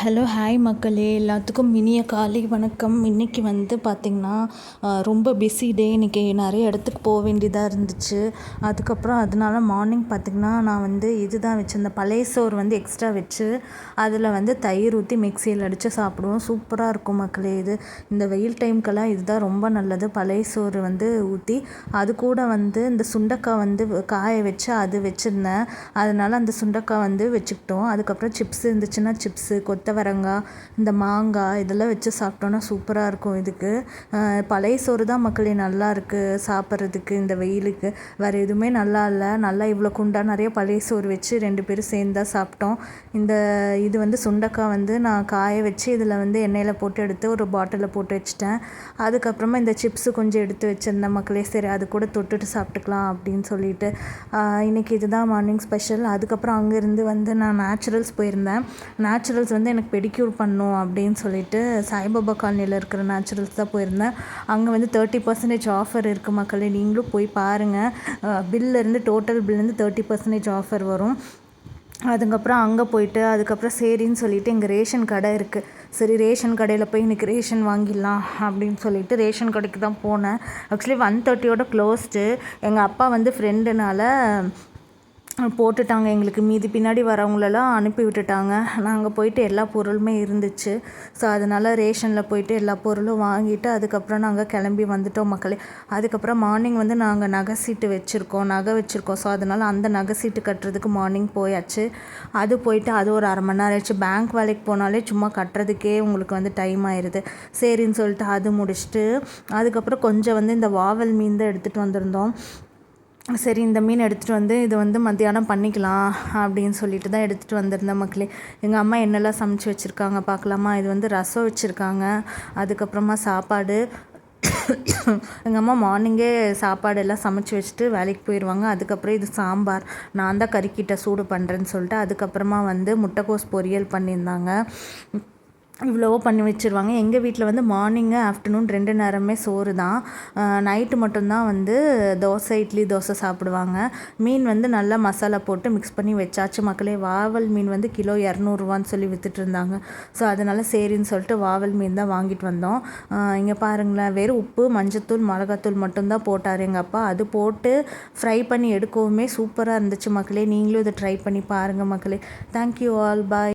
Hello hi மக்களே, எல்லாத்துக்கும் இனிய காலை வணக்கம். இன்றைக்கி வந்து பார்த்திங்கன்னா ரொம்ப பிஸி டே. இன்றைக்கி நிறைய இடத்துக்கு போக வேண்டியதாக இருந்துச்சு. அதுக்கப்புறம் அதனால மார்னிங் பார்த்திங்கன்னா நான் வந்து இதுதான் வச்சுருந்தேன், பழைய சோறு வந்து எக்ஸ்ட்ரா வச்சு அதில் வந்து தயிர் ஊற்றி மிக்சியில் அடித்து சாப்பிடுவோம். சூப்பராக இருக்கும் மக்களே. இந்த வெயில் டைமுக்கெல்லாம் இதுதான் ரொம்ப நல்லது. பழைய சோறு வந்து ஊற்றி அது கூட வந்து இந்த சுண்டைக்காய் வந்து காய வச்சு அது வச்சுருந்தேன். அதனால் அந்த சுண்டைக்காய் வந்து வச்சுக்கிட்டோம். அதுக்கப்புறம் சிப்ஸ் இருந்துச்சுன்னா சிப்ஸு, கொத்தவரங்காய், இந்த மாங்காய் இதெல்லாம் வச்சு சாப்பிட்டோன்னா சூப்பராக இருக்கும். இதுக்கு பழைய சோறு தான் மக்களே நல்லா இருக்குது சாப்பிட்றதுக்கு. இந்த வெயிலுக்கு வேறு எதுவுமே நல்லா இல்லை. நல்லா இவ்வளோ குண்டா நிறைய பழைய சோறு வச்சு 2 பேரும் சேர்ந்து தான் சாப்பிட்டோம். இது வந்து சுண்டைக்காய் வந்து நான் காய வச்சு இதில் வந்து எண்ணெயில் போட்டு எடுத்து ஒரு பாட்டிலில் போட்டு வச்சுட்டேன். அதுக்கப்புறமா இந்த சிப்ஸு கொஞ்சம் எடுத்து வச்சுருந்தேன் மக்களே. சரி அது கூட தொட்டுட்டு சாப்பிட்டுக்கலாம் அப்படின்னு சொல்லிட்டு இன்றைக்கி இதுதான் மார்னிங் ஸ்பெஷல். அதுக்கப்புறம் அங்கேருந்து வந்து நான் நேச்சுரல்ஸ் போயிருந்தேன். நேச்சுரல்ஸ் வந்து எனக்கு பெடிக்யூர் பண்ணணும் அப்படின்னு சொல்லிட்டு சாய்பாபா காலனியில் இருக்கிற நேச்சுரல்ஸ் தான் போயிருந்தேன். அங்கே வந்து 30% ஆஃபர் இருக்குது மக்களே. நீங்களும் போய் பாருங்கள். பில்லேருந்து டோட்டல் பில்லேருந்து 30% ஆஃபர் வரும். அதுக்கப்புறம் அங்கே போயிட்டு அதுக்கப்புறம் சரின்னு சொல்லிவிட்டு எங்கள் ரேஷன் கடை இருக்குது. சரி ரேஷன் கடையில் போய் இன்றைக்கி ரேஷன் வாங்கிடலாம் அப்படின்னு சொல்லிட்டு ரேஷன் கடைக்கு தான் போனேன். Actually 1:30 closed. எங்கள் அப்பா வந்து ஃப்ரெண்டுனால் போட்டுட்டாங்க. எங்களுக்கு மீதி பின்னாடி வரவங்களெல்லாம் அனுப்பி விட்டுட்டாங்க. நாங்கள் போயிட்டு எல்லா பொருளுமே இருந்துச்சு. ஸோ அதனால் ரேஷனில் போயிட்டு எல்லா பொருளும் வாங்கிட்டு அதுக்கப்புறம் நாங்கள் கிளம்பி வந்துட்டோம் மக்களே. அதுக்கப்புறம் மார்னிங் வந்து நாங்கள் நகை வச்சுருக்கோம். ஸோ அதனால் அந்த நகை சீட்டு கட்டுறதுக்கு மார்னிங் போயாச்சு. அது போயிட்டு அது ஒரு 1/2 மணி நேரம் ஆயிடுச்சு. பேங்க் வேலைக்கு போனாலே சும்மா கட்டுறதுக்கே உங்களுக்கு வந்து டைம் ஆயிடுது. சரின்னு சொல்லிட்டு அது முடிச்சுட்டு அதுக்கப்புறம் கொஞ்சம் வந்து இந்த வாவல் மீன் தான் எடுத்துகிட்டு வந்திருந்தோம். சரி இந்த மீன் எடுத்துகிட்டு வந்து இது வந்து மத்தியானம் பண்ணிக்கலாம் அப்படின்னு சொல்லிட்டு தான் எடுத்துகிட்டு வந்திருந்தேன் மக்களே. எங்கள் அம்மா என்னெல்லாம் சமைச்சு வச்சுருக்காங்க பார்க்கலாமா. இது வந்து ரசம் வச்சுருக்காங்க. அதுக்கப்புறமா சாப்பாடு. எங்கள் அம்மா மார்னிங்கே சாப்பாடு எல்லாம் சமைச்சு வச்சுட்டு வேலைக்கு போயிடுவாங்க. அதுக்கப்புறம் இது சாம்பார். நான் தான் கறிக்கிட்ட சூடு பண்ணுறேன்னு சொல்லிட்டு அதுக்கப்புறமா வந்து முட்டைக்கோஸ் பொரியல் பண்ணியிருந்தாங்க. இவ்வளவோ பண்ணி வச்சுருவாங்க. எங்கள் வீட்டில் வந்து மார்னிங்கு ஆஃப்டர்நூன் 2 நேரமே சோறு தான். நைட்டு மட்டும்தான் வந்து இட்லி தோசை சாப்பிடுவாங்க. மீன் வந்து நல்லா மசாலா போட்டு மிக்ஸ் பண்ணி வச்சாச்சு மக்களே. வாவல் மீன் வந்து கிலோ 200 சொல்லி விற்றுட்டு இருந்தாங்க. ஸோ அதனால் சரின்னு சொல்லிட்டு வாவல் மீன் தான் வாங்கிட்டு வந்தோம். இங்கே பாருங்களேன், வெறும் உப்பு, மஞ்சத்தூள், மிளகாத்தூள் மட்டும்தான் போட்டார் எங்கள் அப்பா. அது போட்டு ஃப்ரை பண்ணி எடுக்கவுமே சூப்பராக இருந்துச்சு மக்களே. நீங்களும் இதை ட்ரை பண்ணி பாருங்கள் மக்களே. Thank you all. பாய்.